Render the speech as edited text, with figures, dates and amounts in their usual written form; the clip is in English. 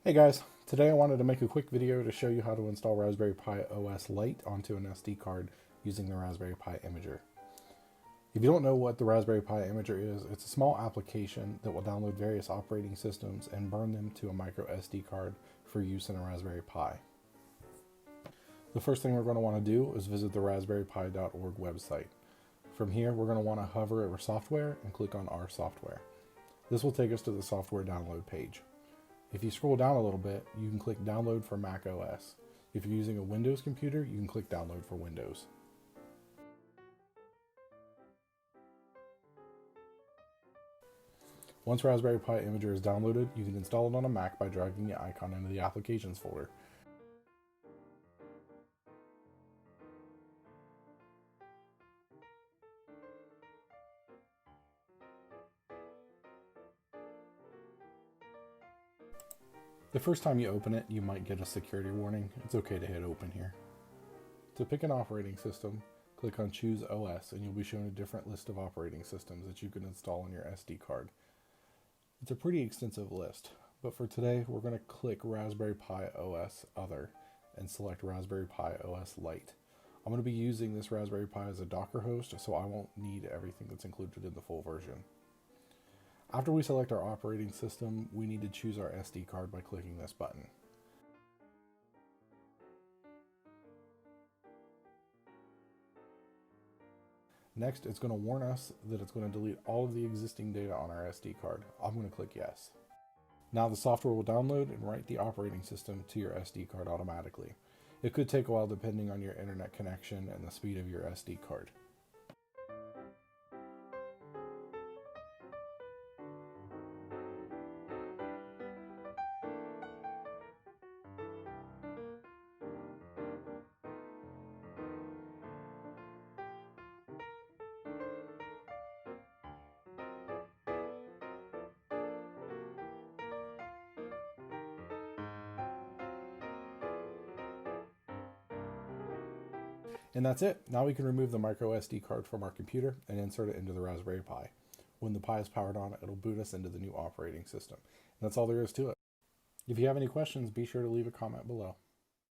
Hey guys, today I wanted to make a quick video to show you how to install Raspberry Pi OS Lite onto an SD card using the Raspberry Pi Imager. If you don't know what the Raspberry Pi Imager is, it's a small application that will download various operating systems and burn them to a micro SD card for use in a Raspberry Pi. The first thing we're going to want to do is visit the raspberrypi.org website. From here, we're going to want to hover over software and click on our software. This will take us to the software download page. If you scroll down a little bit, you can click download for Mac OS. If you're using a Windows computer, you can click download for Windows. Once Raspberry Pi Imager is downloaded, you can install it on a Mac by dragging the icon into the applications folder. The first time you open it, you might get a security warning. It's okay to hit open here. To pick an operating system, click on Choose OS and you'll be shown a different list of operating systems that you can install on your SD card. It's a pretty extensive list, but for today we're going to click Raspberry Pi OS Other and select Raspberry Pi OS Lite. I'm going to be using this Raspberry Pi as a Docker host, so I won't need everything that's included in the full version. After we select our operating system, we need to choose our SD card by clicking this button. Next, it's going to warn us that it's going to delete all of the existing data on our SD card. I'm going to click yes. Now the software will download and write the operating system to your SD card automatically. It could take a while depending on your internet connection and the speed of your SD card. And that's it. Now we can remove the micro SD card from our computer and insert it into the Raspberry Pi. When the Pi is powered on, it'll boot us into the new operating system. And that's all there is to it. If you have any questions, be sure to leave a comment below.